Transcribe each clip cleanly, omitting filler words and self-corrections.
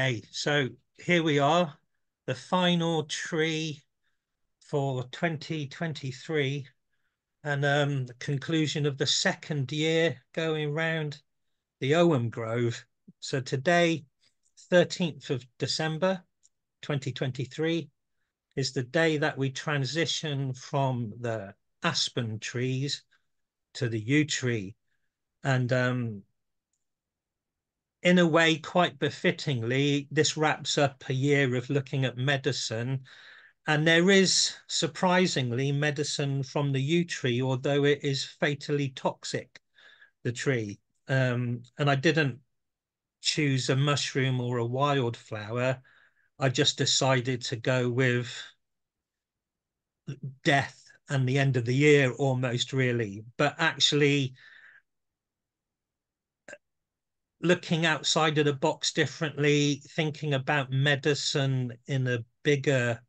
Okay, so here we are, the final tree for 2023, and the conclusion of the second year going round the Ogham Grove. So today, 13th of December, 2023, is the day that we transition from the aspen trees to the yew tree. And in a way, quite befittingly, this wraps up a year of looking at medicine. And there is, surprisingly, medicine from the yew tree, although it is fatally toxic, the tree. And I didn't choose a mushroom or a wildflower. I just decided to go with death and the end of the year almost, really. But actually, looking outside of the box differently, thinking about medicine in a bigger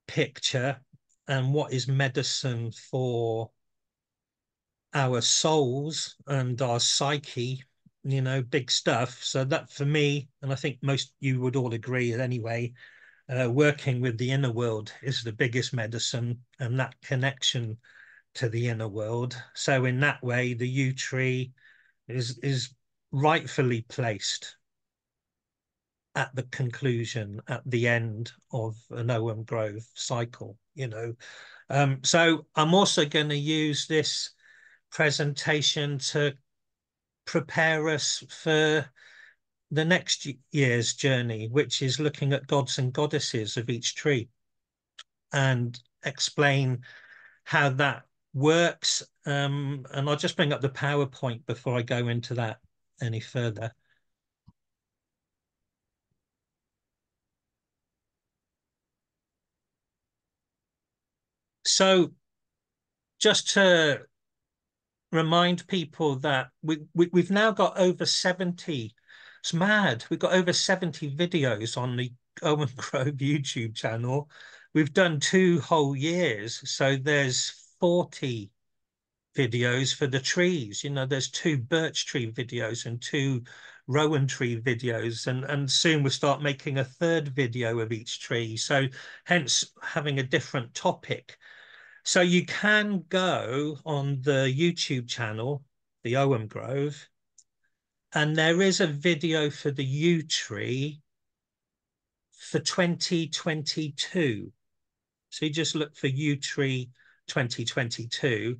picture, and what is medicine for our souls and our psyche, big stuff. So that for me, and I think most you would all agree anyway, working with the inner world is the biggest medicine, and that connection to the inner world. So in that way, the yew tree is rightfully placed at the conclusion, at the end of an Ogham Grove cycle, So I'm also going to use this presentation to prepare us for the next year's journey, which is looking at gods and goddesses of each tree and explain how that works. And I'll just bring up the PowerPoint before I go into that any further. So just to remind people that we've now got over 70. It's mad. We've got over 70 videos on the Ogham Grove YouTube channel. We've done 2 whole years, so there's 40 videos for the trees. There's 2 birch tree videos and 2 rowan tree videos, and soon we'll start making a 3rd video of each tree. So hence having a different topic. So you can go on the YouTube channel, the Ogham Grove, and there is a video for the yew tree for 2022. So you just look for yew tree 2022,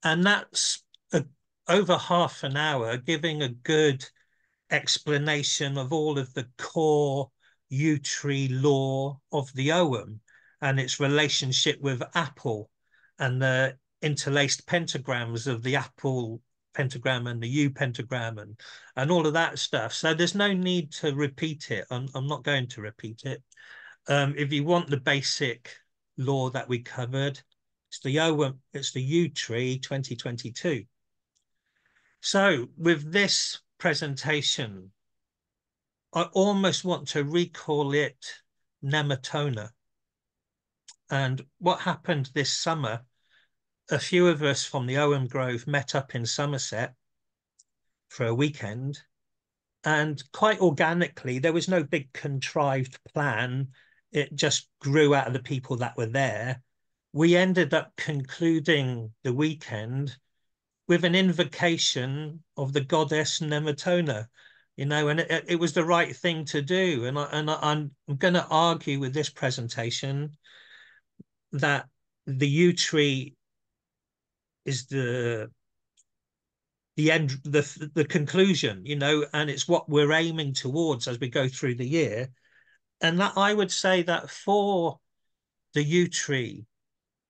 and that's over half an hour giving a good explanation of all of the core yew tree lore of the Ogham and its relationship with apple and the interlaced pentagrams of the apple pentagram and the yew pentagram and all of that stuff. So there's no need to repeat it. I'm not going to repeat it. If you want the basic lore that we covered, it's the yew tree 2022. So with this presentation, I almost want to recall it Nemetona. And what happened this summer, a few of us from the Ogham Grove met up in Somerset for a weekend, and quite organically, there was no big contrived plan. It just grew out of the people that were there. We ended up concluding the weekend with an invocation of the goddess Nemetona, and it was the right thing to do. And I'm going to argue with this presentation that the yew tree is the end, the conclusion, and it's what we're aiming towards as we go through the year. And that I would say that for the yew tree,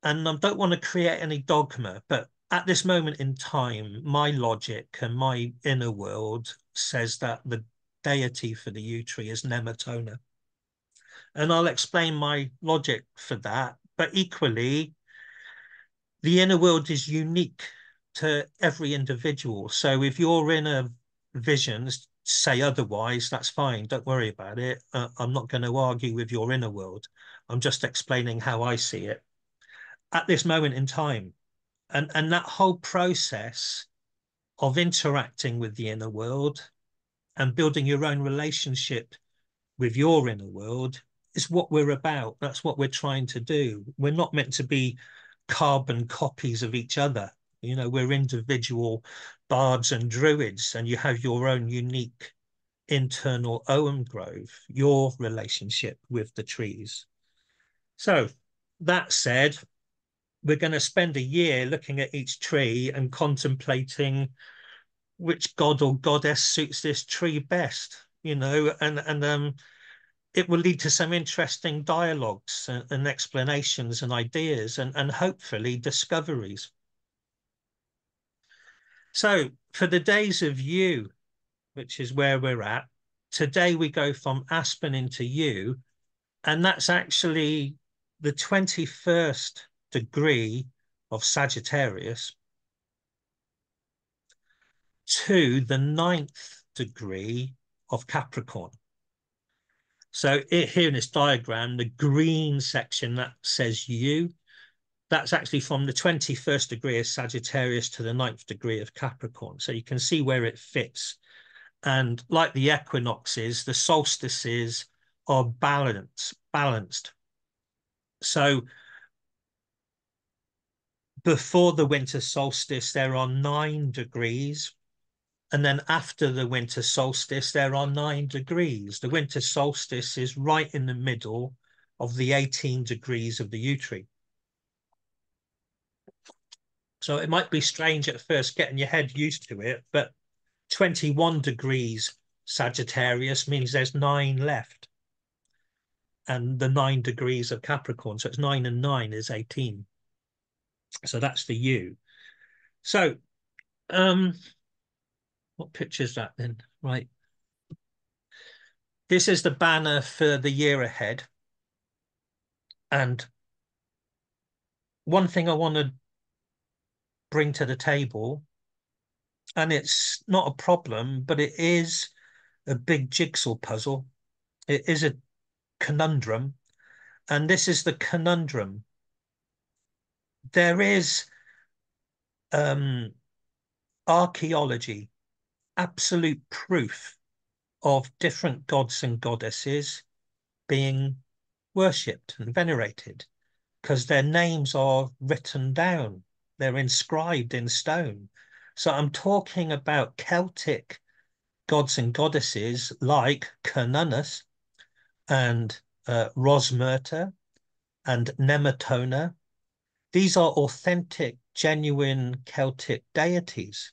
and I don't want to create any dogma, but at this moment in time, my logic and my inner world says that the deity for the yew tree is Nemetona. And I'll explain my logic for that. But equally, the inner world is unique to every individual. So if your inner visions say otherwise, that's fine. Don't worry about it. I'm not going to argue with your inner world. I'm just explaining how I see it at this moment in time. And that whole process of interacting with the inner world and building your own relationship with your inner world is what we're about. That's what we're trying to do. We're not meant to be carbon copies of each other. You know, we're individual bards and druids, and you have your own unique internal Ogham Grove, your relationship with the trees. So that said, we're going to spend a year looking at each tree and contemplating which god or goddess suits this tree best, you know, and it will lead to some interesting dialogues and explanations and ideas and hopefully discoveries. So for the days of you, which is where we're at, today we go from Aspen into you, and that's actually the 21st degree of Sagittarius to the 9th degree of Capricorn. So here in this diagram, the green section that says you, that's actually from the 21st degree of Sagittarius to the 9th degree of Capricorn. So you can see where it fits. And like the equinoxes, the solstices are balanced. So before the winter solstice, there are 9 degrees. And then after the winter solstice, there are 9 degrees. The winter solstice is right in the middle of the 18 degrees of the yew tree. So it might be strange at first getting your head used to it, but 21 degrees Sagittarius means there's 9 left. And the 9 degrees of Capricorn, so it's 9 and 9 is 18. So that's the yew. So what picture is that then? Right. This is the banner for the year ahead. And one thing I want to bring to the table, and it's not a problem, but it is a big jigsaw puzzle. It is a conundrum. And this is the conundrum. There is archaeology, absolute proof of different gods and goddesses being worshipped and venerated because their names are written down. They're inscribed in stone. So I'm talking about Celtic gods and goddesses like Cernunnos and Rosmerta and Nemetona. These are authentic, genuine Celtic deities.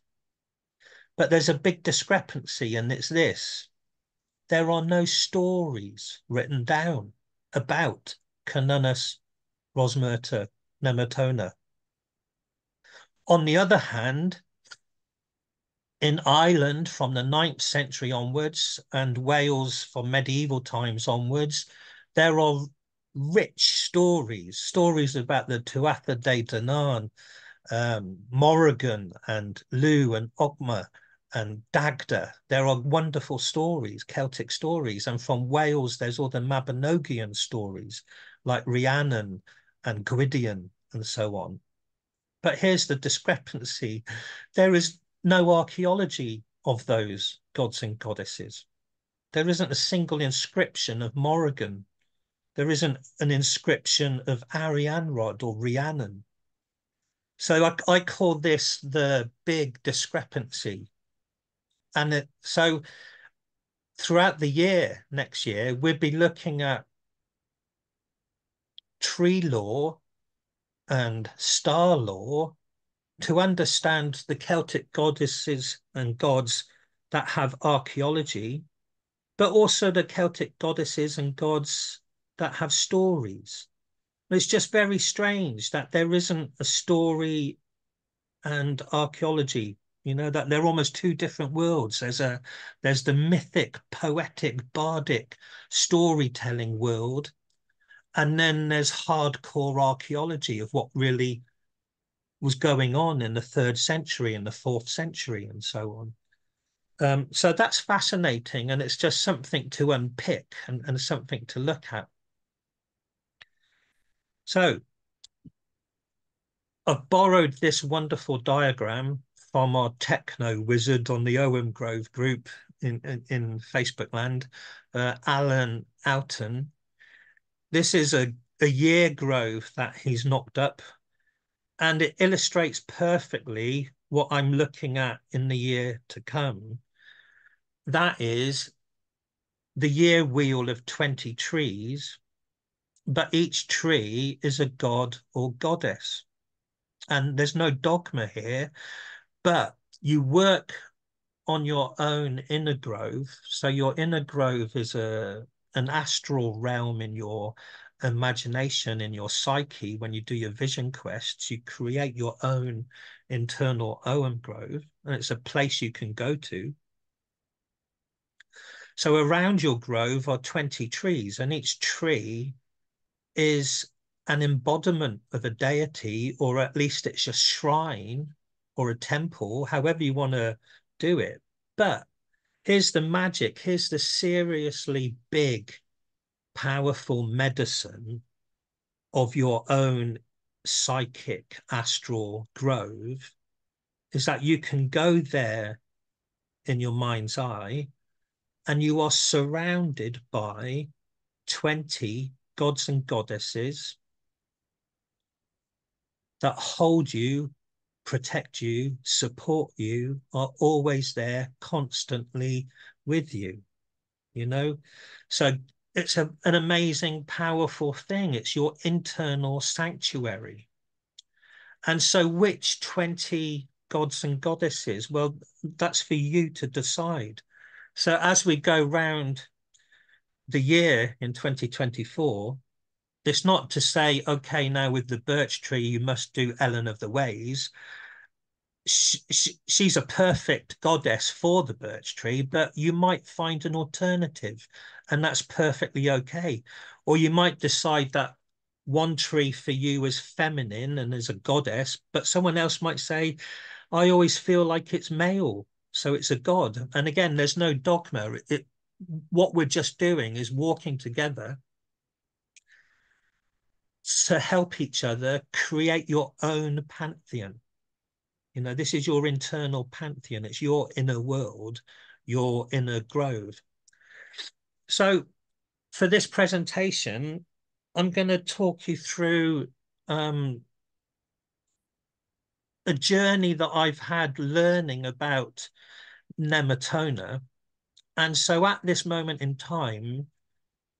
But there's a big discrepancy, and it's this. There are no stories written down about Cernunnos, Rosmerta, Nemetona. On the other hand, in Ireland from the 9th century onwards and Wales from medieval times onwards, there are rich stories about the Tuatha De Danann, Morrigan and Lugh and Ogma and Dagda. There are wonderful stories, Celtic stories. And from Wales, there's all the Mabinogion stories like Rhiannon and Gwydion and so on. But here's the discrepancy. There is no archaeology of those gods and goddesses. There isn't a single inscription of Morrigan. There isn't an inscription of Arianrhod or Rhiannon. So I call this the big discrepancy. And so throughout the year, next year, we'll be looking at tree lore and star lore to understand the Celtic goddesses and gods that have archaeology, but also the Celtic goddesses and gods that have stories. It's just very strange that there isn't a story and archaeology, you know, that they're almost two different worlds. There's the mythic, poetic, bardic storytelling world, and then there's hardcore archaeology of what really was going on in the 3rd century and the 4th century and so on. So that's fascinating, and it's just something to unpick and something to look at. So I've borrowed this wonderful diagram from our techno wizard on the Ogham Grove group. in Facebook land, Alan Oughton. This is a year grove that he's knocked up, and it illustrates perfectly what I'm looking at in the year to come. That is the year wheel of 20 trees, but each tree is a god or goddess. And there's no dogma here, but you work on your own inner grove. So your inner grove is an astral realm in your imagination, in your psyche. When you do your vision quests, you create your own internal Ogham Grove, and it's a place you can go to. So around your grove are 20 trees, and each tree is an embodiment of a deity, or at least it's a shrine or a temple, however you want to do it. But here's the magic. Here's the seriously big, powerful medicine of your own psychic astral grove, is that you can go there in your mind's eye and you are surrounded by 20 gods and goddesses that hold you, protect you, support you, are always there constantly with you, you know? So it's an amazing, powerful thing. It's your internal sanctuary. And so which 20 gods and goddesses? Well, that's for you to decide. So as we go round the year in 2024, it's not to say, okay, now with the birch tree, you must do Ellen of the Ways. She's a perfect goddess for the birch tree, but you might find an alternative, and that's perfectly okay. Or you might decide that one tree for you is feminine and is a goddess, but someone else might say, I always feel like it's male, so it's a god. And again, there's no dogma. What we're just doing is walking together to help each other create your own pantheon. You know, this is your internal pantheon. It's your inner world, your inner grove. So for this presentation, I'm going to talk you through a journey that I've had learning about Nemetona. And so at this moment in time,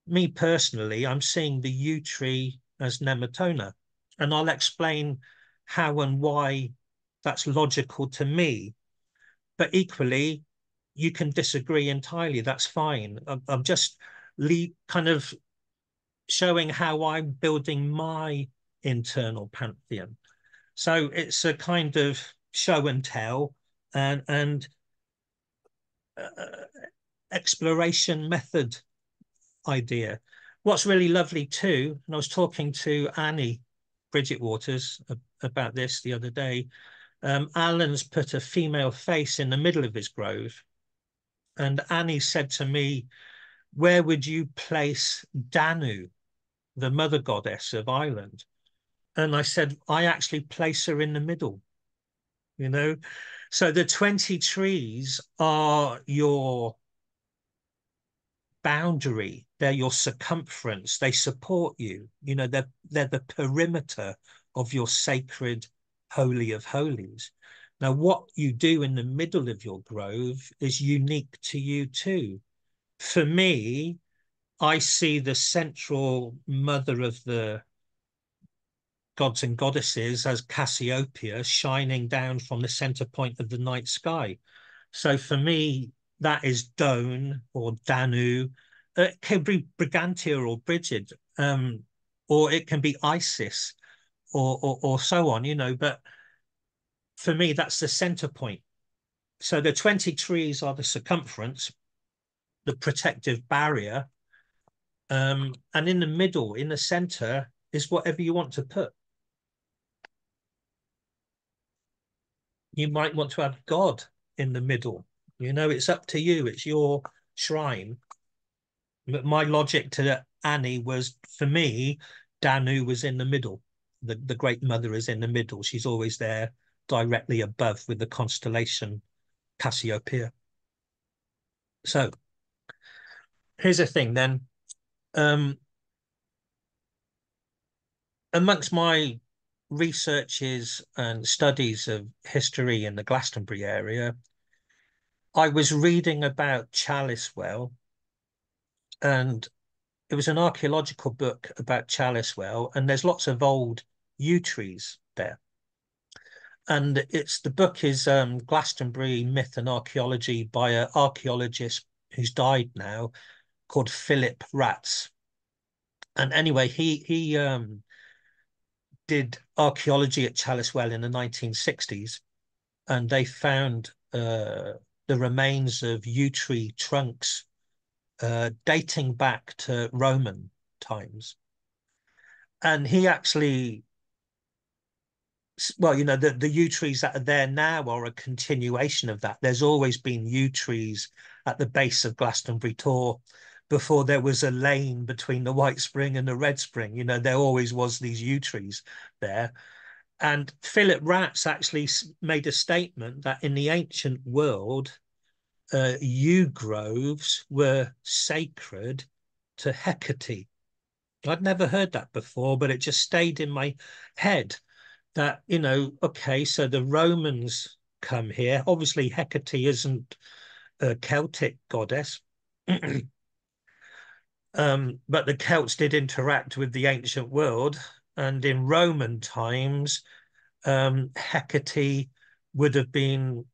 me personally, I'm seeing the yew tree as Nemetona. And I'll explain how and why that's logical to me. But equally, you can disagree entirely. That's fine. I'm just kind of showing how I'm building my internal pantheon. So it's a kind of show and tell and exploration method idea. What's really lovely too, and I was talking to Annie Bridget Waters about this the other day. Alan's put a female face in the middle of his grove. And Annie said to me, where would you place Danu, the mother goddess of Ireland? And I said, I actually place her in the middle, you know? So the 20 trees are your boundary, they're your circumference, they support you, you know, they're the perimeter of your sacred holy of holies. Now, what you do in the middle of your grove is unique to you too. For me, I see the central mother of the gods and goddesses as Cassiopeia shining down from the center point of the night sky. So for me, that is Doan or Danu. It can be Brigantia or Brigid, or it can be Isis or so on, you know. But for me, that's the center point. So the 20 trees are the circumference, the protective barrier. And in the middle, in the center, is whatever you want to put. You might want to have God in the middle. You know, it's up to you. It's your shrine. But my logic to Annie was, for me, Danu was in the middle. The Great Mother is in the middle. She's always there directly above with the constellation Cassiopeia. So here's the thing then. Um, Amongst my researches and studies of history in the Glastonbury area, I was reading about Chalice Well, and it was an archaeological book about Chalice Well, and there's lots of old yew trees there. And the book is Glastonbury Myth and Archaeology by an archaeologist who's died now called Philip Ratz. And anyway, he did archaeology at Chalice Well in the 1960s, and they found the remains of yew tree trunks dating back to Roman times. And he actually, well, the yew trees that are there now are a continuation of that. There's always been yew trees at the base of Glastonbury Tor before there was a lane between the White Spring and the Red Spring. There always was these yew trees there. And Philip Ratz actually made a statement that in the ancient world, yew groves were sacred to Hecate. I'd never heard that before, but it just stayed in my head that, okay, so the Romans come here. Obviously, Hecate isn't a Celtic goddess, but the Celts did interact with the ancient world. And in Roman times, Hecate would have been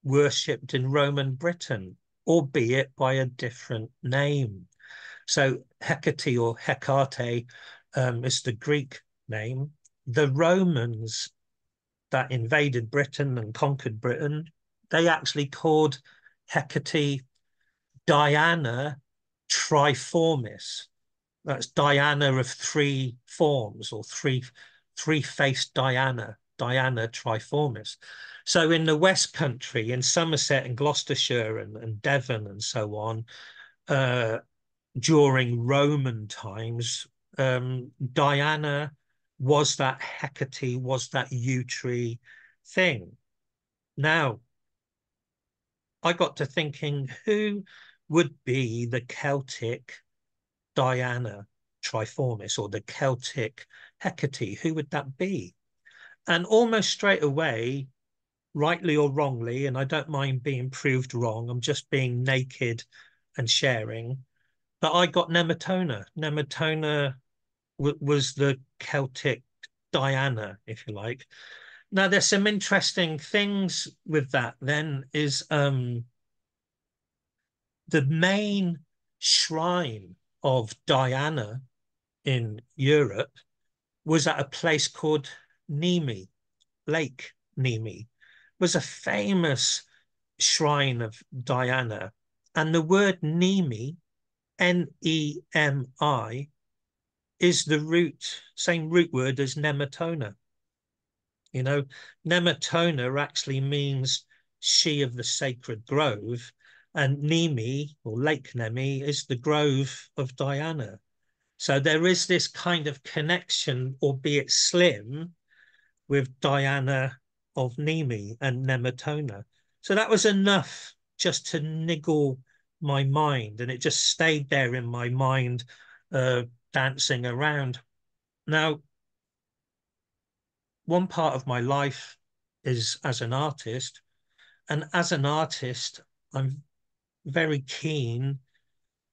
worshipped in Roman Britain, albeit by a different name. So Hecate or Hecate is the Greek name. The Romans that invaded Britain and conquered Britain, they actually called Hecate Diana Triformis. That's Diana of three forms, or three-faced Diana, Diana Triformis. So in the West Country, in Somerset and Gloucestershire and Devon and so on, during Roman times, Diana was that Hecate, was that yew tree thing. Now, I got to thinking, who would be the Celtic Diana Triformis, or the Celtic Hecate? Who would that be? And almost straight away, rightly or wrongly, and I don't mind being proved wrong, I'm just being naked and sharing, but I got Nemetona. Nemetona was the Celtic Diana, if you like. Now, there's some interesting things with that then is the main shrine of Diana in Europe was at a place called Nemi, Lake Nemi, was a famous shrine of Diana. And the word Nemi, Nemi, is the same root word as Nemetona. Nemetona actually means she of the sacred grove, and Nemi, or Lake Nemi, is the grove of Diana. So there is this kind of connection, albeit slim, with Diana of Nemi and Nemetona. So that was enough just to niggle my mind, and it just stayed there in my mind, dancing around. Now, one part of my life is as an artist, and as an artist, I'm very keen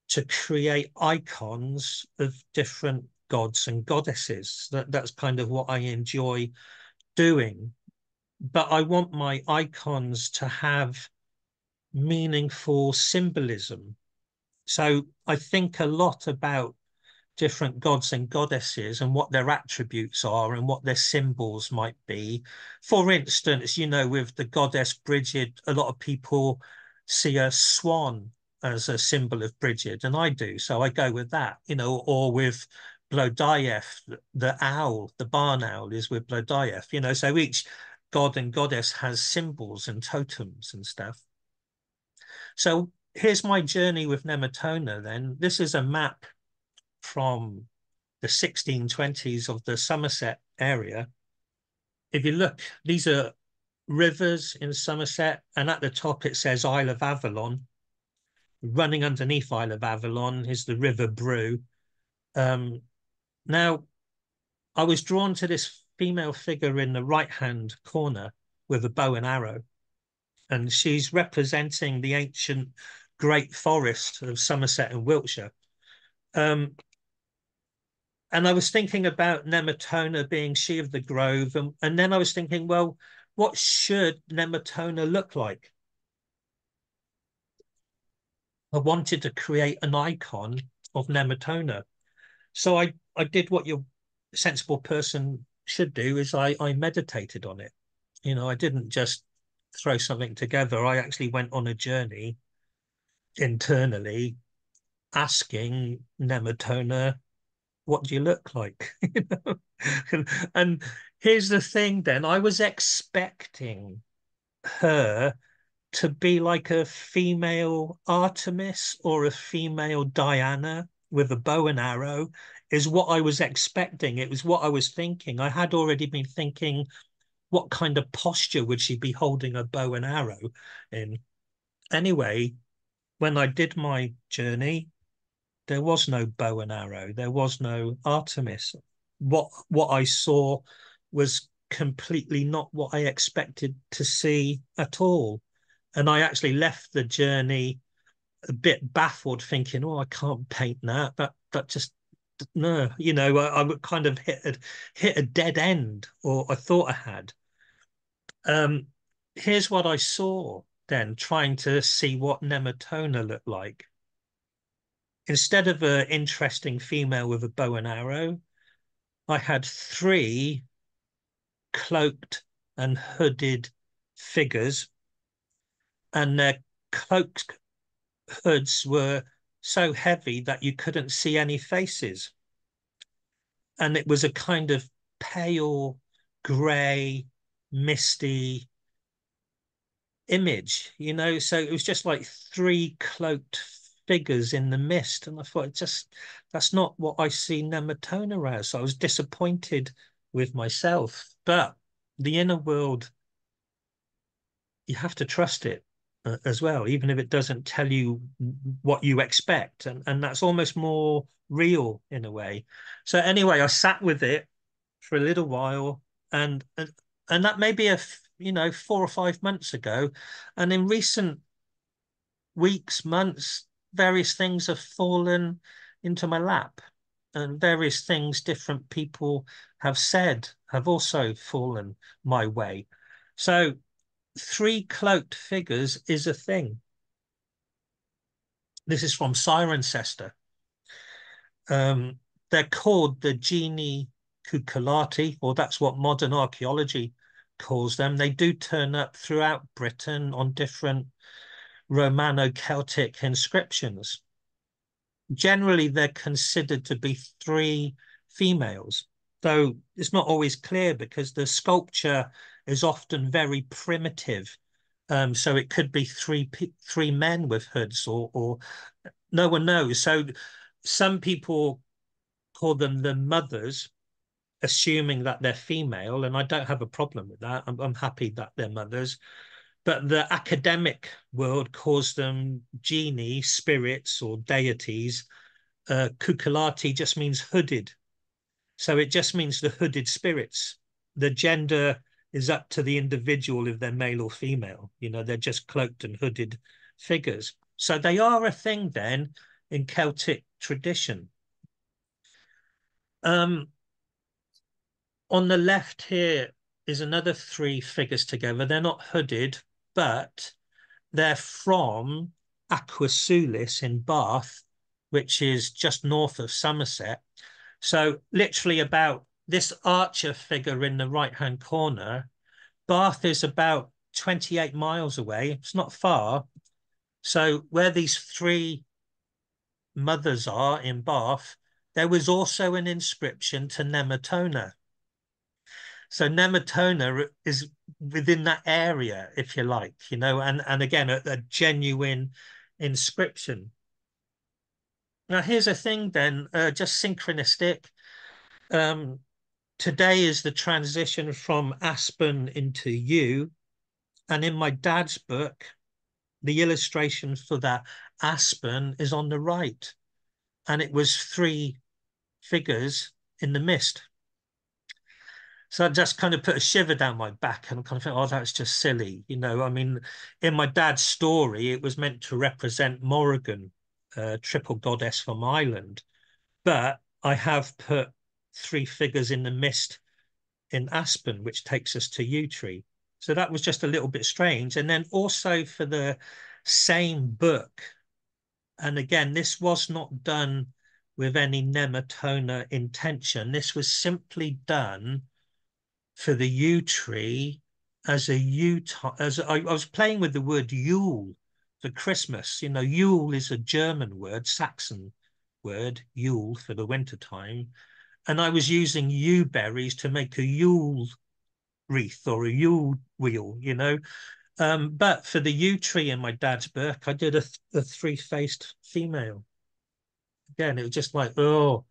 to create icons of different gods and goddesses. That's kind of what I enjoy doing. But I want my icons to have meaningful symbolism. So I think a lot about different gods and goddesses and what their attributes are and what their symbols might be. For instance, with the goddess Bridget, a lot of people see a swan as a symbol of Bridget, and I do. So I go with that, or with Blodayef, the owl, the barn owl is with Blodayef, so each god and goddess has symbols and totems and stuff. So here's my journey with Nemetona then. This is a map from the 1620s of the Somerset area. If you look, these are rivers in Somerset, and at the top it says Isle of Avalon. running underneath Isle of Avalon is the River Brue. Now, I was drawn to this female figure in the right-hand corner with a bow and arrow, and she's representing the ancient Great Forest of Somerset and Wiltshire. And I was thinking about Nemetona being she of the grove, and then I was thinking, well, what should Nemetona look like? I wanted to create an icon of Nemetona. So I did what your sensible person should do, is I meditated on it. You know, I didn't just throw something together. I actually went on a journey internally asking Nemetona, what do you look like? You know? And here's the thing then, I was expecting her to be like a female Artemis or a female Diana with a bow and arrow, is what I was expecting. It was what I was thinking. I had already been thinking, what kind of posture would she be holding a bow and arrow in? Anyway, when I did my journey, there was no bow and arrow. There was no Artemis. What I saw was completely not what I expected to see at all. And I actually left the journey a bit baffled, thinking, "Oh, I can't paint that. That just no." You know, I would kind of hit a dead end, or I thought I had. Um, Here's what I saw then, trying to see what Nemetona looked like. Instead of an interesting female with a bow and arrow, I had three cloaked and hooded figures, and their cloaked hoods were so heavy that you couldn't see any faces. And it was a kind of pale, grey, misty image, you know. So it was just like three cloaked figures in the mist. And I thought, that's not what I see Nemetona as. So I was disappointed with myself. But the inner world, you have to trust it as well, even if it doesn't tell you what you expect. And that's almost more real in a way. So anyway, I sat with it for a little while, and and that may be you know, 4 or 5 months ago. And in recent weeks, months, various things have fallen into my lap, and various things different people have said have also fallen my way. So three cloaked figures is a thing. This is from Cirencester. Um, they're called the genie cucullati, or that's what modern archaeology calls them. They do turn up throughout Britain on different Romano-Celtic inscriptions. Generally, they're considered to be three females, though it's not always clear because the sculpture is often very primitive. So it could be three men with hoods, or no one knows. So some people call them the mothers, assuming that they're female, and I don't have a problem with that. I'm happy that they're mothers. But the academic world calls them genie, spirits, or deities. Cucullati just means hooded. So it just means the hooded spirits. The gender is up to the individual if they're male or female. You know, they're just cloaked and hooded figures. So they are a thing then in Celtic tradition. Um, on the left here is another three figures together. They're not hooded, but they're from Aquasulis in Bath, which is just north of Somerset. So literally about this archer figure in the right-hand corner, Bath is about 28 miles away. It's not far. So where these three mothers are in Bath, there was also an inscription to Nemetona. So Nemetona is within that area, if you like, you know, and again, a genuine inscription. Now, here's a thing then, just synchronistic. Um, Today is the transition from Aspen into you. And in my dad's book, the illustration for that aspen is on the right. And it was three figures in the mist. So I just kind of put a shiver down my back and kind of think, oh, that's just silly. I mean, in my dad's story, it was meant to represent Morrigan, triple goddess from Ireland. But I have put three figures in the mist in Aspen, which takes us to yew tree. So that was just a little bit strange. And then also for the same book, and again, this was not done with any Nemetona intention. This was simply done for the yew tree as a I was playing with the word Yule for Christmas. Yule is a German word, Saxon word, Yule for the winter time. And I was using yew berries to make a Yule wreath or a Yule wheel. But for the yew tree in my dad's book, I did a three-faced female. Again, it was just like, oh,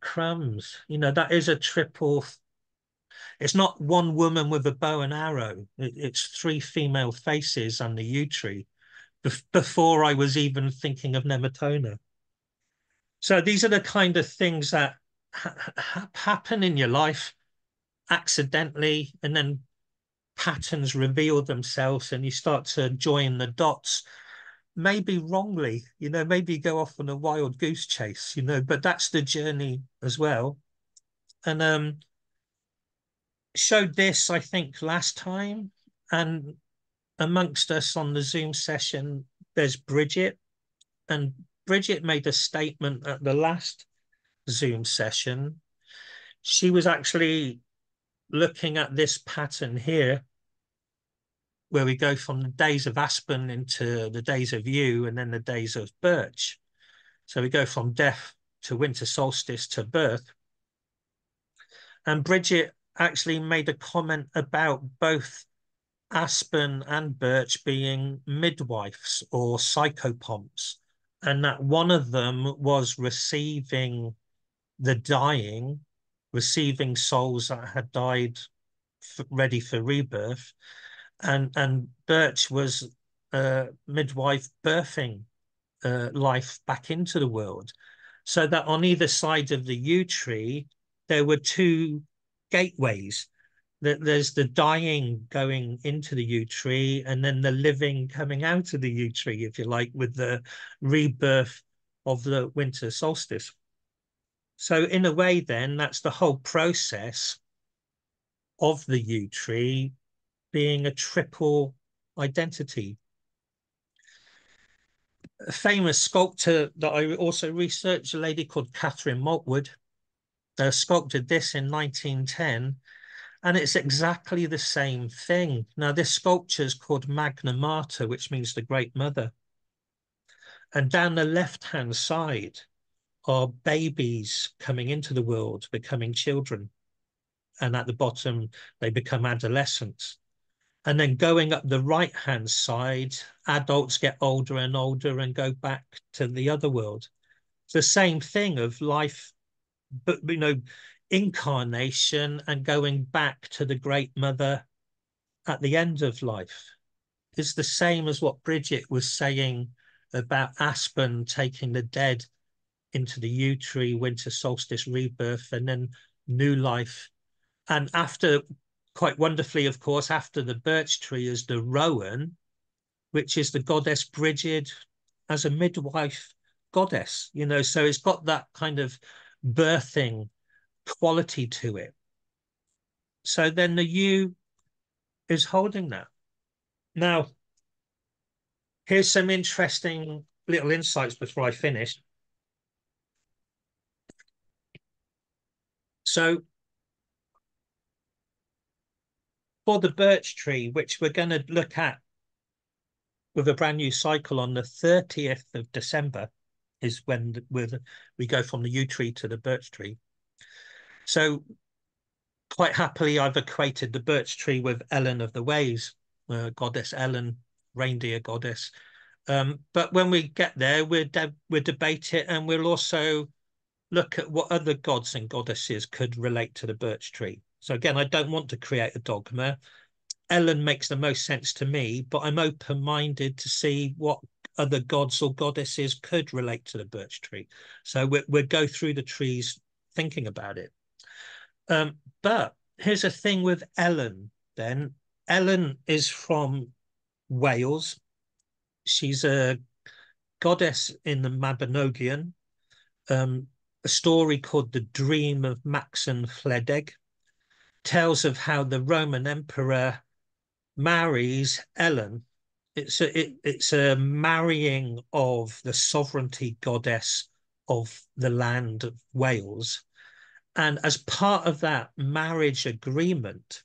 crumbs. That is a triple. It's not one woman with a bow and arrow. It's three female faces on the yew tree before I was even thinking of Nemetona. So these are the kind of things that happen in your life accidentally, and then patterns reveal themselves and you start to join the dots, maybe wrongly, maybe go off on a wild goose chase, but that's the journey as well. And showed this, I think, last time. And amongst us on the Zoom session, there's Bridget. And Bridget made a statement at the last Zoom session. She was actually looking at this pattern here, where we go from the days of aspen into the days of yew and then the days of birch. So we go from death to winter solstice to birth. And Bridget actually made a comment about both aspen and birch being midwives or psychopomps, and that one of them was receiving the dying, receiving souls that had died ready for rebirth, and birch was midwife birthing life back into the world. So that on either side of the yew tree, there were two gateways. There's the dying going into the yew tree, and then the living coming out of the yew tree, if you like, with the rebirth of the winter solstice. So in a way, then, that's the whole process of the yew tree being a triple identity. A famous sculptor that I also researched, a lady called Catherine Maltwood, sculpted this in 1910, and it's exactly the same thing. Now, this sculpture is called Magna Mater, which means the Great Mother. And down the left-hand side are babies coming into the world, becoming children. And at the bottom, they become adolescents. And then going up the right-hand side, adults get older and older and go back to the other world. It's the same thing of life, but, incarnation and going back to the Great Mother at the end of life. It's the same as what Bridget was saying about aspen taking the dead into the yew tree, winter solstice rebirth, and then new life. And after, quite wonderfully, of course, after the birch tree is the rowan, which is the goddess Bridget as a midwife goddess, so it's got that kind of birthing quality to it. So then the yew is holding that. Now, here's some interesting little insights before I finish. So for the birch tree, which we're going to look at with a brand new cycle on the 30th of December, is when we go from the yew tree to the birch tree. So quite happily, I've equated the birch tree with Ellen of the Ways, goddess Ellen, reindeer goddess. But when we get there, we'll debate it, and we'll also look at what other gods and goddesses could relate to the birch tree. So again, I don't want to create a dogma. Ellen makes the most sense to me, but I'm open-minded to see what other gods or goddesses could relate to the birch tree. So we'll go through the trees thinking about it. But here's a thing with Ellen then. Ellen is from Wales. She's a goddess in the Mabinogion. A story called The Dream of Maxen Wledig tells of how the Roman emperor marries Ellen. It's a marrying of the sovereignty goddess of the land of Wales. And as part of that marriage agreement,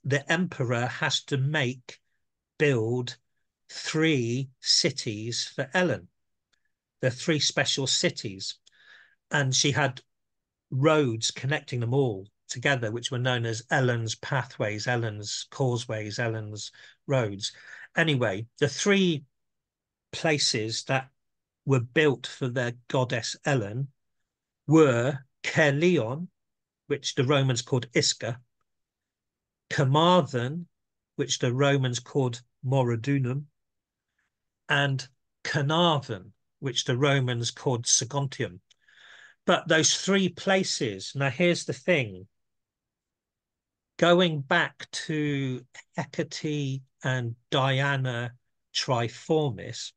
the emperor has to build 3 cities for Ellen. They're 3 special cities. And she had roads connecting them all together, which were known as Ellen's pathways, Ellen's causeways, Ellen's roads. Anyway, the 3 places that were built for their goddess Ellen were Caerleon, which the Romans called Isca, Carmarthen, which the Romans called Moradunum, and Carnarvon, which the Romans called Saguntium. But those 3 places, now here's the thing, going back to Hecate and Diana Triformis,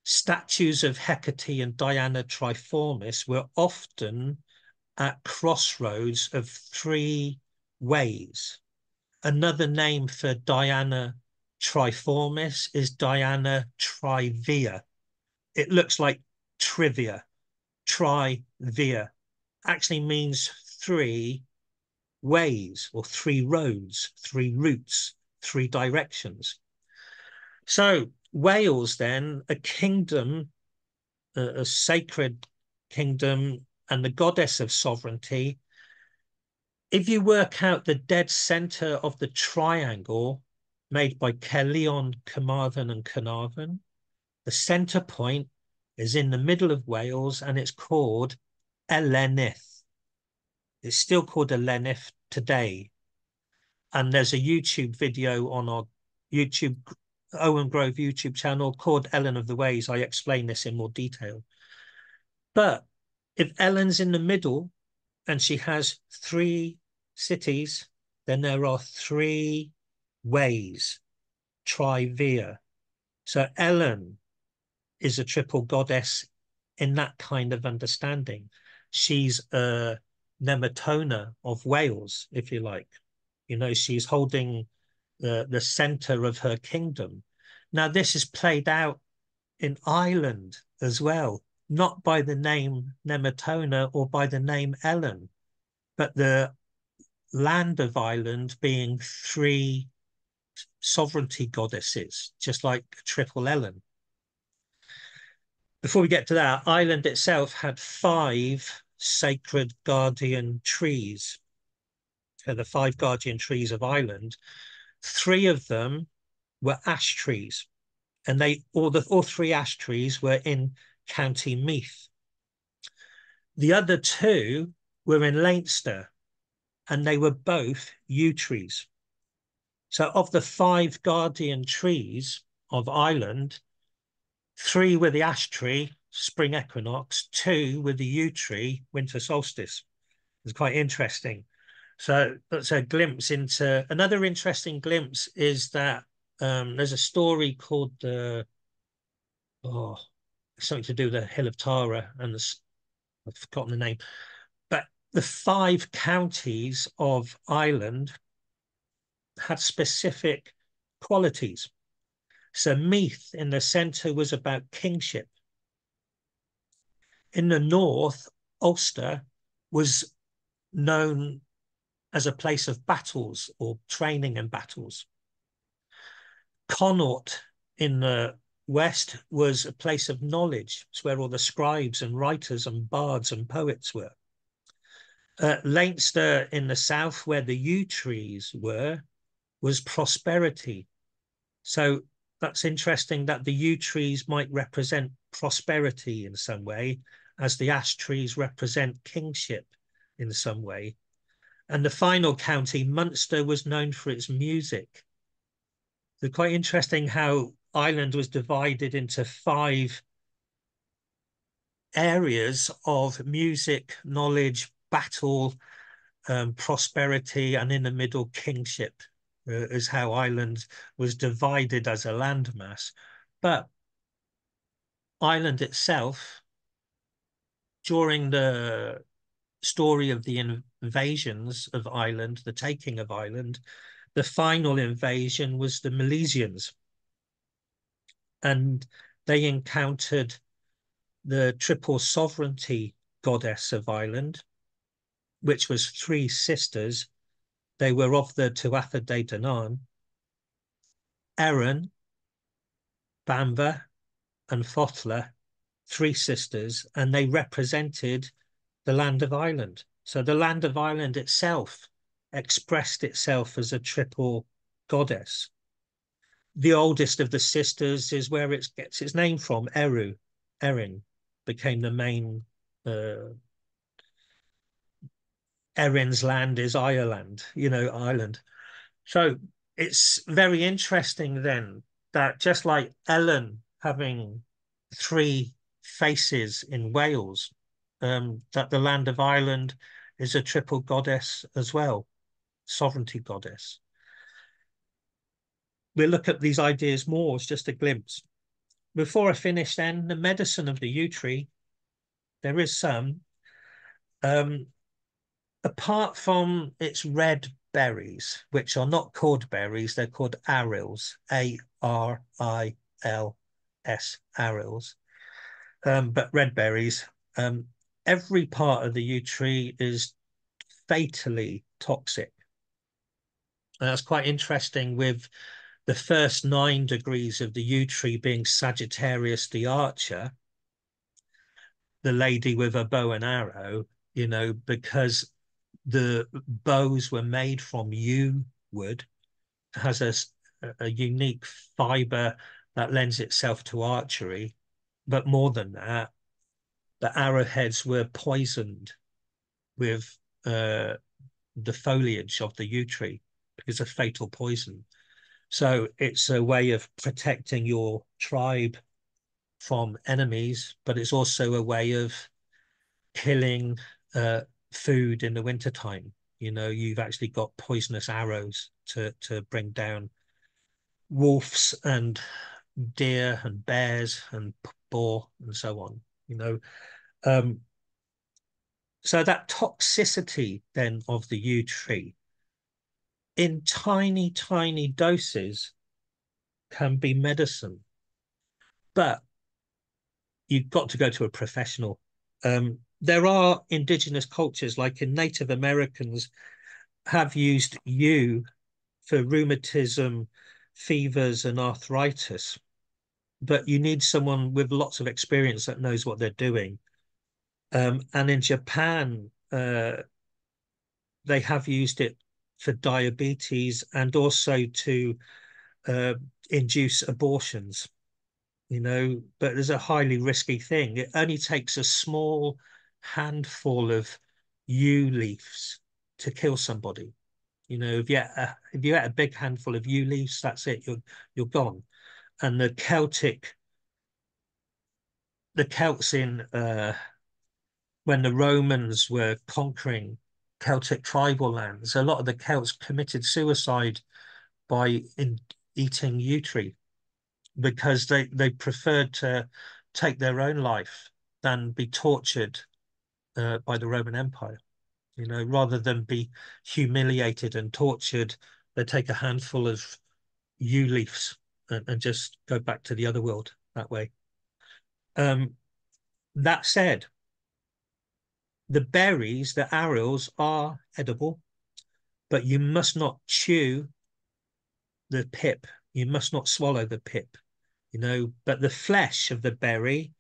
statues of Hecate and Diana Triformis were often at crossroads of 3 ways. Another name for Diana Triformis is Diana Trivia. It looks like trivia. Trivia actually means 3 ways or 3 roads, 3 routes, 3 directions. So Wales then, a kingdom, a sacred kingdom, and the goddess of sovereignty. If you work out the dead center of the triangle made by Caerleon, Carmarthen, and Carnarvon, the center point is in the middle of Wales, and it's called Elennith. It's still called Elennith today. And there's a YouTube video on our Ogham Grove YouTube channel called Ellen of the Ways. I explain this in more detail. But if Ellen's in the middle and she has 3 cities, then there are 3 ways, trivia. So Ellen is a triple goddess in that kind of understanding. She's a Nemetona of Wales, if you like. You know, she's holding the center of her kingdom. Now, this is played out in Ireland as well, not by the name Nemetona or by the name Ellen, but the land of Ireland being 3 sovereignty goddesses, just like Triple Ellen. Before we get to that, Ireland itself had 5 sacred guardian trees. So the 5 guardian trees of Ireland, 3 of them were ash trees, and all 3 ash trees were in County Meath. The other 2 were in Leinster, and they were both yew trees. So of the 5 guardian trees of Ireland, 3 were the ash tree, spring equinox, 2 were the yew tree, winter solstice. It's quite interesting. So that's a glimpse into another interesting glimpse is that there's a story called something to do with the Hill of Tara, and I've forgotten the name, but the 5 counties of Ireland had specific qualities. So Meath in the centre was about kingship. In the north, Ulster was known as a place of battles or training in battles. Connaught in the west was a place of knowledge. It's where all the scribes and writers and bards and poets were. Leinster in the south, where the yew trees were, was prosperity. So that's interesting that the yew trees might represent prosperity in some way, as the ash trees represent kingship in some way. And the final county, Munster, was known for its music. It's quite interesting how island was divided into 5 areas of music, knowledge, battle, prosperity, and in the middle, kingship, is how Ireland was divided as a landmass. But Ireland itself, during the story of the invasions of Ireland, the taking of Ireland, the final invasion was the Milesians. And they encountered the triple sovereignty goddess of Ireland, which was 3 sisters. They were of the Tuatha De Danann, Erin, Banba, and Fotla, 3 sisters, and they represented the land of Ireland. So the land of Ireland itself expressed itself as a triple goddess. The oldest of the sisters is where it gets its name from. Eru, Erin, became the main. Erin's land is Ireland, Ireland. So it's very interesting then that just like Ellen having 3 faces in Wales, that the land of Ireland is a triple goddess as well, sovereignty goddess. We'll look at these ideas more as just a glimpse. Before I finish then, the medicine of the yew tree, there is some. Apart from its red berries, which are not called berries, they're called arils, A-R-I-L-S, arils, but red berries. Every part of the yew tree is fatally toxic. And that's quite interesting, with the first 9 degrees of the yew tree being Sagittarius the archer, the lady with a bow and arrow, because the bows were made from yew wood, has a unique fiber that lends itself to archery. But more than that, the arrowheads were poisoned with the foliage of the yew tree because of fatal poison. So it's a way of protecting your tribe from enemies, but it's also a way of killing food in the wintertime. You've actually got poisonous arrows to bring down wolves and deer and bears and boar and so on. So that toxicity then of the yew tree in tiny, tiny doses can be medicine, but you've got to go to a professional. There are indigenous cultures, like in Native Americans, have used yew for rheumatism, fevers, and arthritis. But you need someone with lots of experience that knows what they're doing. And in Japan, they have used it for diabetes and also to induce abortions. But there's a highly risky thing. It only takes a small handful of yew leaves to kill somebody. If you had a big handful of yew leaves, that's it. You're gone. And the Celts in when the Romans were conquering Celtic tribal lands, a lot of the Celts committed suicide by eating yew tree, because they preferred to take their own life than be tortured by the Roman Empire. Rather than be humiliated and tortured, they take a handful of yew leaves and just go back to the other world that way. That said, the berries, the arils, are edible, but you must not chew the pip. You must not swallow the pip, but the flesh of the berry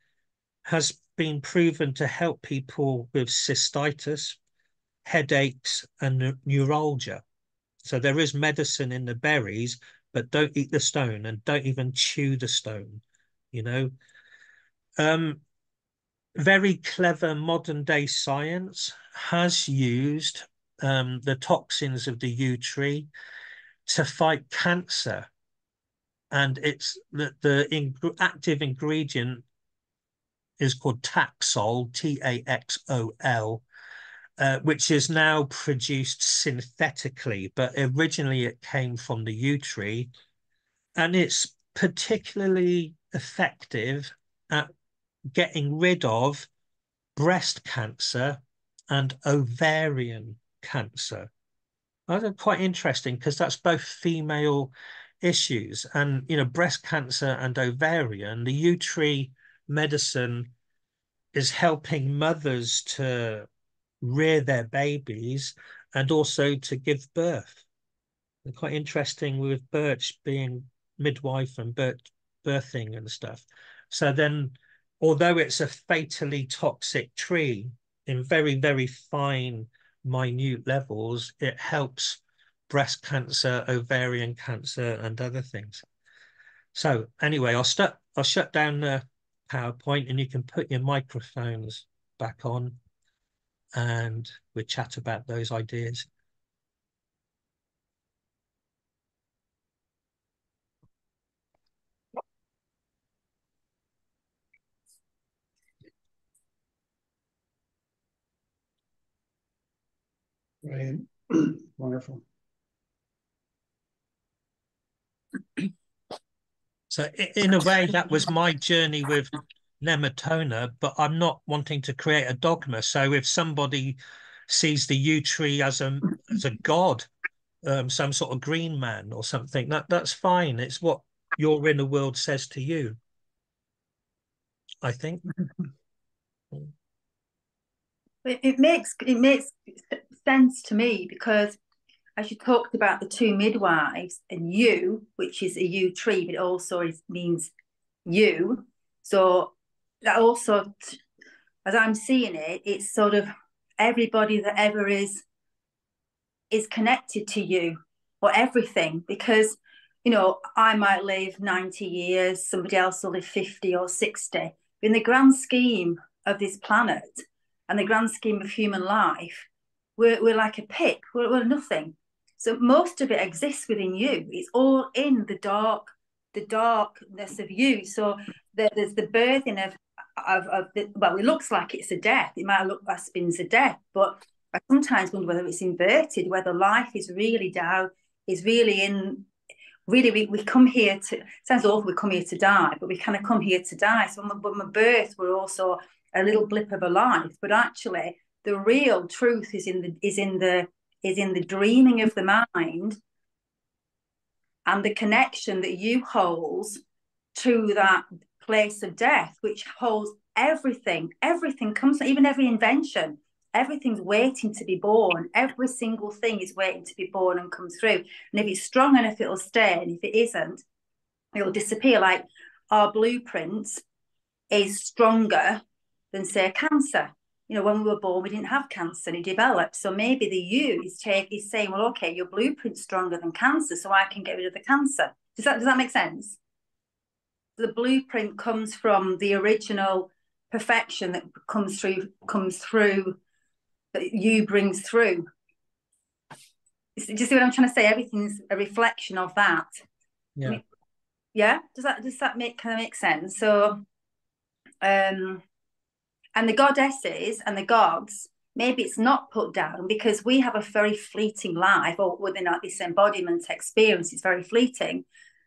has been proven to help people with cystitis, headaches, and neuralgia. So there is medicine in the berries, but don't eat the stone and don't even chew the stone, Very clever modern day science has used the toxins of the yew tree to fight cancer and it's the active ingredient is called Taxol, Taxol, which is now produced synthetically, but originally it came from the yew tree, and it's particularly effective at getting rid of breast cancer and ovarian cancer. That's quite interesting because that's both female issues, and breast cancer and ovarian, the yew tree medicine is helping mothers to rear their babies and also to give birth. And quite interesting with birch being midwife and birthing and stuff. So then, although it's a fatally toxic tree in very, very fine, minute levels, it helps breast cancer, ovarian cancer, and other things. So anyway, I'll shut down the PowerPoint and you can put your microphones back on and we'll chat about those ideas. Right. Wonderful. So in a way, that was my journey with Nemetona, but I'm not wanting to create a dogma. So if somebody sees the yew tree as a god, some sort of green man or something, that's fine. It's what your inner world says to you, I think. It makes sense to me because as you talked about the two midwives and yew, which is a yew tree, but it also means you. So that also, as I'm seeing it, it's sort of everybody that ever is connected to you or everything, because I might live 90 years, somebody else will live 50 or 60. In the grand scheme of this planet and the grand scheme of human life, we're like a pip, we're nothing. So most of it exists within you. It's all in the darkness of you. So there's the birthing of well, it looks like it's a death. It might look like spins a death, but I sometimes wonder whether it's inverted, whether life is really down, is really in. Really, we come here to. Sounds awful. We come here to die, but we kind of come here to die. So when my birth, we're also a little blip of a life, but actually, the real truth is in the dreaming of the mind and the connection that you hold to that place of death, which holds everything. Everything comes, even every invention, everything's waiting to be born. Every single thing is waiting to be born and come through. And if it's strong enough, it'll stay. And if it isn't, it'll disappear. Like our blueprint is stronger than, say, cancer. When we were born, we didn't have cancer and it developed. So maybe the you is saying, well, okay, your blueprint's stronger than cancer, so I can get rid of the cancer. Does that make sense? The blueprint comes from the original perfection that comes through that you brings through. Do you see what I'm trying to say? Everything's a reflection of that. Yeah. I mean, yeah. Does that make sense? So, and the goddesses and the gods, maybe it's not put down because we have a very fleeting life, or within this embodiment experience, it's very fleeting.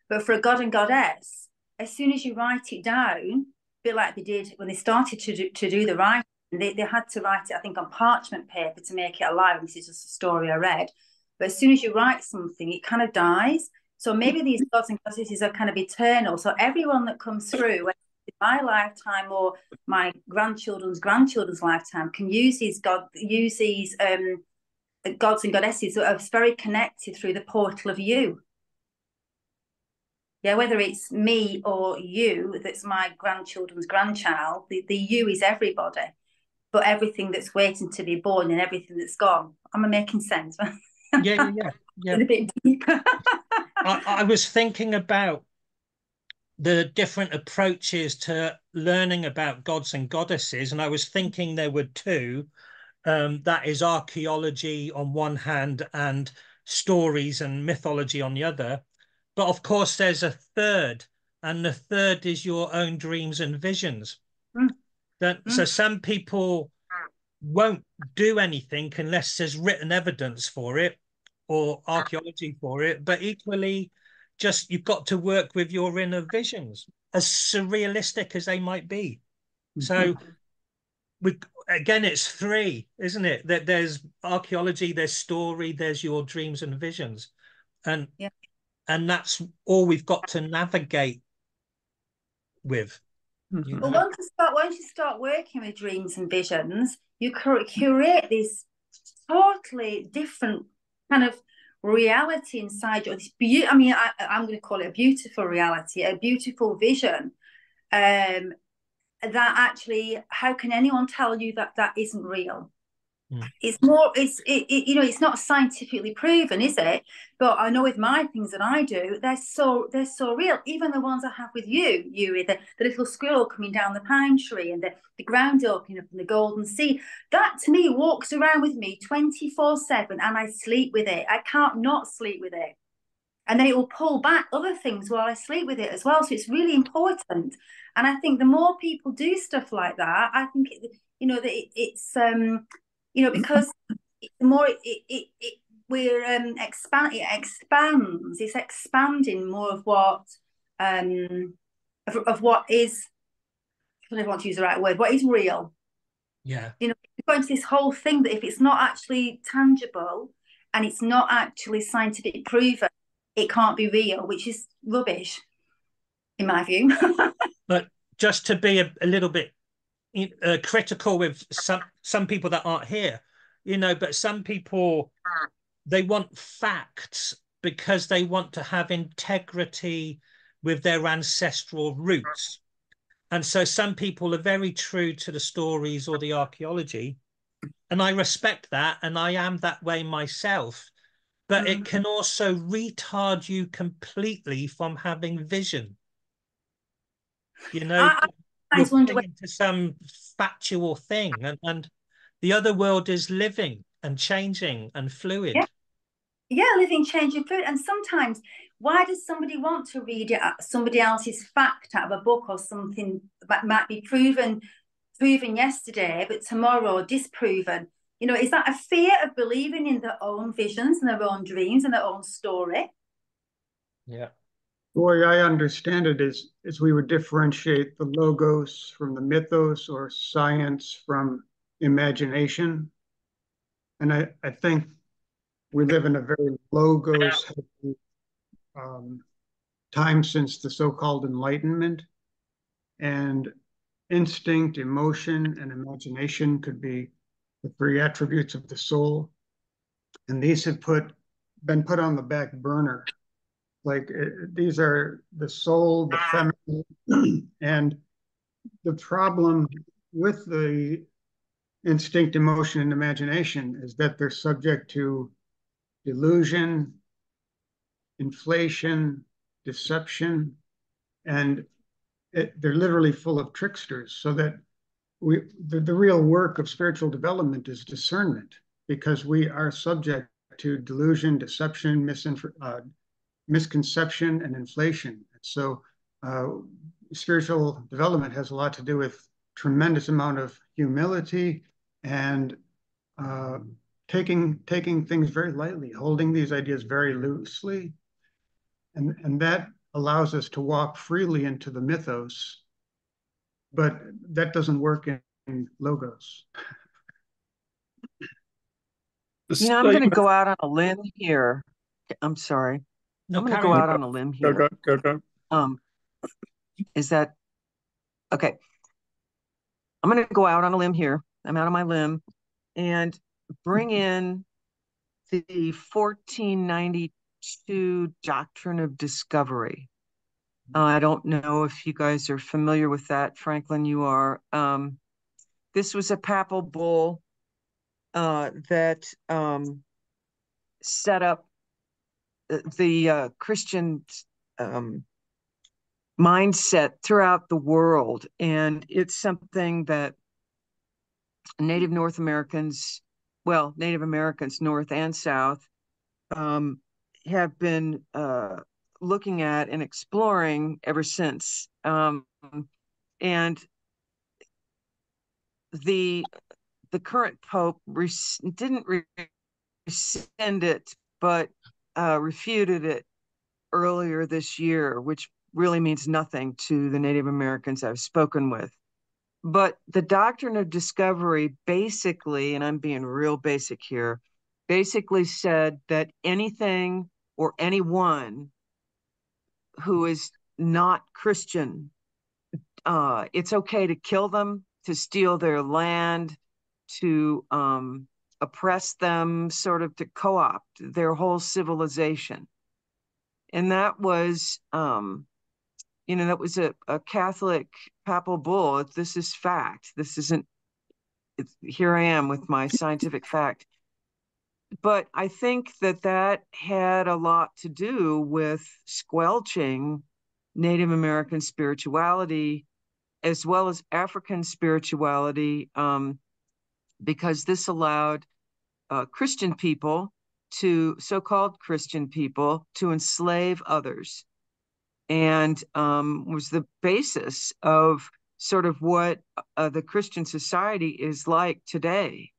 But for a god and goddess, as soon as you write it down, a bit like they did when they started to do the writing, they had to write it, I think, on parchment paper to make it alive. This is just a story I read. But as soon as you write something, it kind of dies. So maybe these gods and goddesses are kind of eternal. So everyone that comes through, in my lifetime or my grandchildren's lifetime, can use these gods and goddesses that are very connected through the portal of you. Yeah, whether it's me or you, that's my grandchildren's grandchild, the you is everybody, but everything that's waiting to be born and everything that's gone. Am I making sense? Yeah. A bit deep. I was thinking about the different approaches to learning about gods and goddesses, and I was thinking there were two. That is archaeology on one hand and stories and mythology on the other. But of course, there's a third, and the third is your own dreams and visions. Mm. So some people won't do anything unless there's written evidence for it or archaeology for it. But equally, just you've got to work with your inner visions, as surrealistic as they might be. So again, it's three, isn't it? That there's archaeology, there's story, there's your dreams and visions, and yeah. and that's all we've got to navigate with. You But know? once you start working with dreams and visions, you curate this totally different kind of reality inside you. This I mean, I'm going to call it a beautiful reality, a beautiful vision. That actually, how can anyone tell you that that isn't real? It's more, you know, it's not scientifically proven, is it? But I know with my things that I do, they're so real. Even the ones I have with you, the little squirrel coming down the pine tree, and the ground opening up in the golden sea. That to me walks around with me 24/7, and I sleep with it. I can't not sleep with it. And then it will pull back other things while I sleep with it as well. So it's really important. And I think the more people do stuff like that, I think you know that it's you know, because the more we're it expands. It's expanding more of what of what is, I don't want to use the right word, what is real. Yeah. You know, we're going to this whole thing that if it's not actually tangible and it's not actually scientific proven, it can't be real, which is rubbish, in my view. But just to be a little bit critical with some people that aren't here, you know, but some people, they want facts because they want to have integrity with their ancestral roots. And so some people are very true to the stories or the archaeology. And I respect that. And I am that way myself. But it can also retard you completely from having vision. You know, I you're wonder putting into some factual thing, and the other world is living and changing and yeah, fluid. yeah, living, changing food. And sometimes, why does somebody want to read it, somebody else's fact out of a book or something that might be proven yesterday, but tomorrow disproven? You know, is that a fear of believing in their own visions and their own dreams and their own story? Yeah. The way I understand it is we would differentiate the logos from the mythos or science from imagination. And I think we live in a very logos heavy time since the so-called Enlightenment. And instinct, emotion, and imagination could be the three attributes of the soul. And these have been put on the back burner. Like these are the soul, the feminine, and the problem with the instinct, emotion, and imagination is that they're subject to delusion, inflation, deception, and they're literally full of tricksters. So that the real work of spiritual development is discernment, because we are subject to delusion, deception, misconception, and inflation. So spiritual development has a lot to do with tremendous amount of humility and taking things very lightly, holding these ideas very loosely, and that allows us to walk freely into the mythos. But that doesn't work in logos. You know, I'm going to go out on a limb here. I'm sorry. No, I'm going to carry go on. out on a limb here. Go. Is that okay? I'm going to go out on a limb here. I'm out on my limb and bring in the 1492 Doctrine of Discovery. I don't know if you guys are familiar with that. Franklin, you are. This was a papal bull that set up the Christian mindset throughout the world. And it's something that Native Americans, North and South, have been looking at and exploring ever since. And the current Pope didn't rescind it, but refuted it earlier this year, which really means nothing to the Native Americans I've spoken with. But the doctrine of discovery basically, and I'm being real basic here, basically said that anything or anyone who is not Christian, it's okay to kill them, to steal their land, to oppress them, sort of to co-opt their whole civilization. And that was, that was a Catholic papal bull. This is fact. This isn't, here I am with my scientific fact. But I think that had a lot to do with squelching Native American spirituality as well as African spirituality, because this allowed Christian people so-called Christian people to enslave others, and was the basis of sort of what the Christian society is like today.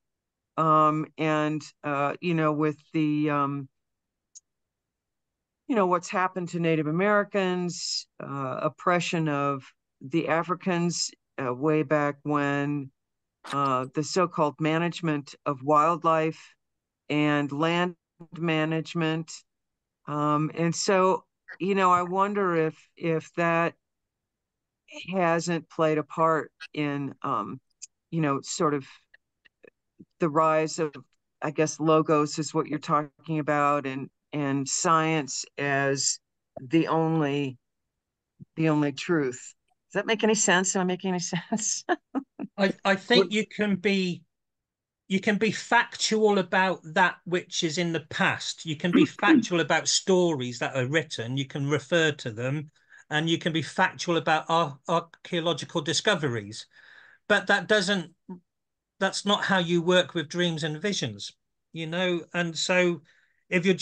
With the, what's happened to Native Americans, oppression of the Africans way back when, the so-called management of wildlife and land management. And so, I wonder if that hasn't played a part in, sort of the rise of, I guess, logos is what you're talking about, and science as the only truth. Does that make any sense? Am I making any sense? I think you can be factual about that which is in the past. You can be factual about stories that are written. You can refer to them, and you can be factual about archaeological discoveries. But that's not how you work with dreams and visions, And so if you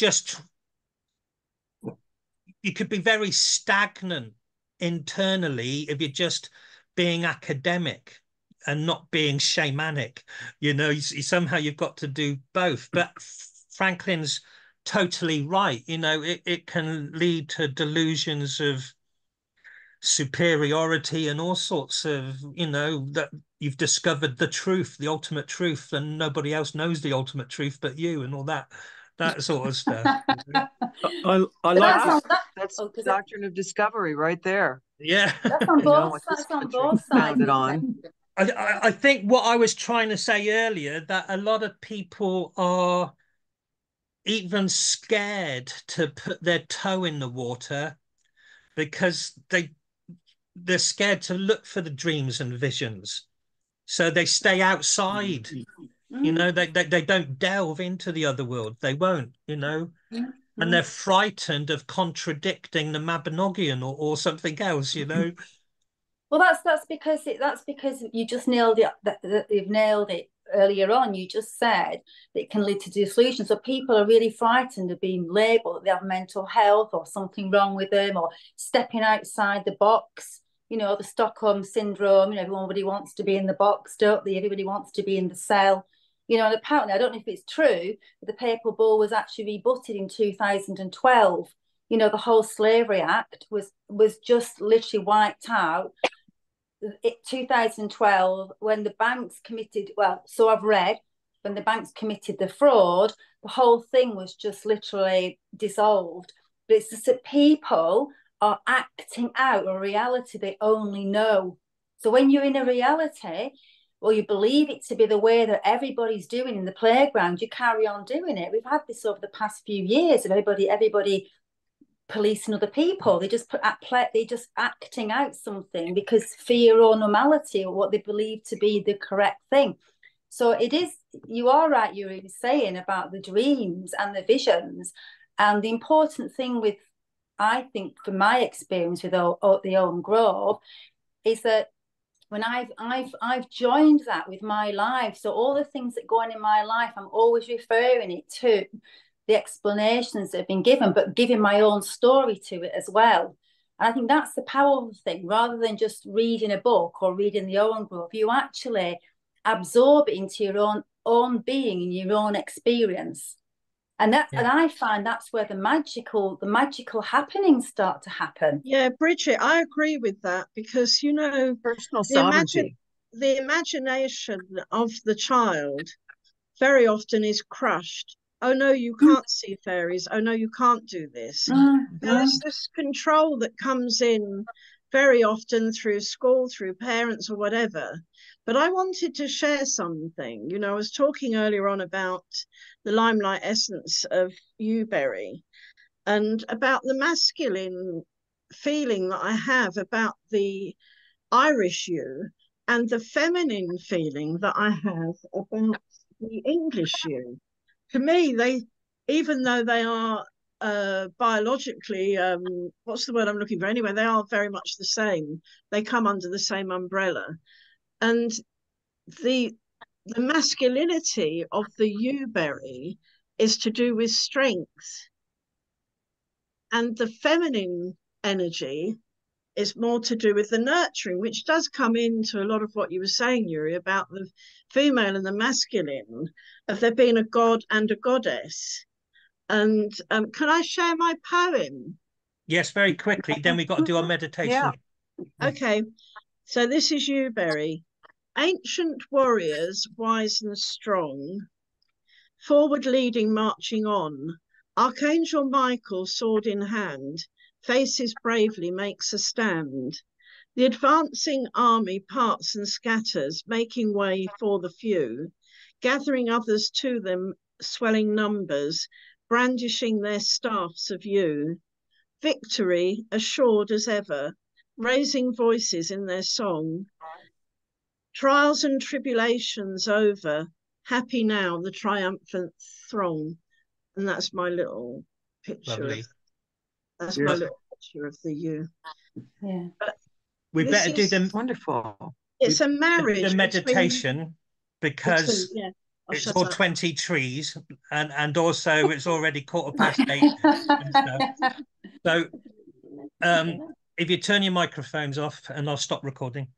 could be very stagnant internally if you're just being academic and not being shamanic. Somehow you've got to do both. But Franklin's totally right. It can lead to delusions of superiority and all sorts of, that you've discovered the truth, the ultimate truth, and nobody else knows the ultimate truth but you, and all that sort of stuff. I like that's the doctrine of discovery right there. Yeah. That's on both, that's on both sides. I think what I was trying to say earlier, that a lot of people are even scared to put their toe in the water because they're scared to look for the dreams and visions. So they stay outside. They don't delve into the other world. They won't, and they're frightened of contradicting the Mabinogion or something else, Well, that's because you just nailed it. You've nailed it earlier on. You just said that it can lead to delusion. So people are really frightened of being labelled that they have mental health or something wrong with them, or stepping outside the box. The Stockholm syndrome. Everybody wants to be in the box, don't they? Everybody wants to be in the cell. And apparently, I don't know if it's true, but the papal bull was actually rebutted in 2012. The whole Slavery Act was just literally wiped out. 2012, when the banks committed, so I've read, when the banks committed the fraud, the whole thing was just literally dissolved. But it's just that people are acting out a reality they only know. So when you're in a reality, or you believe it to be the way that everybody's doing in the playground, you carry on doing it. We've had this over the past few years of everybody policing other people. They just acting out something because fear or normality or what they believe to be the correct thing. So it is, you are right, you were saying about the dreams and the visions. And the important thing with, I think, from my experience with the Ogham Grove, is that when I've joined that with my life, so all the things that go on in my life, I'm always referring it to the explanations that have been given, but giving my own story to it as well. And I think that's the powerful thing. Rather than just reading a book or reading the Ogham Grove, you actually absorb it into your own being and your own experience. And I find that's where the magical happenings start to happen. Yeah, Bridget, I agree with that, because Personal the sovereignty. the imagination of the child very often is crushed. Oh no, you can't see fairies. Oh no, you can't do this. There's this control that comes in very often through school, through parents or whatever. But I wanted to share something. I was talking earlier on about the limelight essence of Yewberry and about the masculine feeling that I have about the Irish yew and the feminine feeling that I have about the English yew. To me, even though they are biologically, what's the word I'm looking for? Anyway, they are very much the same. They come under the same umbrella. And the masculinity of the yewberry is to do with strength. And the feminine energy is more to do with the nurturing, which does come into a lot of what you were saying, Yuri, about the female and the masculine, of there being a god and a goddess. And can I share my poem? Yes, very quickly. Then we've got to do our meditation. Yeah. Okay, so this is Yewberry. Ancient warriors, wise and strong, forward leading, marching on. Archangel Michael, sword in hand, faces bravely, makes a stand. The advancing army parts and scatters, making way for the few, gathering others to them, swelling numbers, brandishing their staffs of yew. Victory, assured as ever, raising voices in their song. Trials and tribulations over, happy now the triumphant throng. And that's my little picture. Lovely. That's my little picture of the yew. Yeah. We better do them. Wonderful. It's a marriage. The meditation because it's all 20 trees and also it's already 8:15 and stuff. So if you turn your microphones off and I'll stop recording.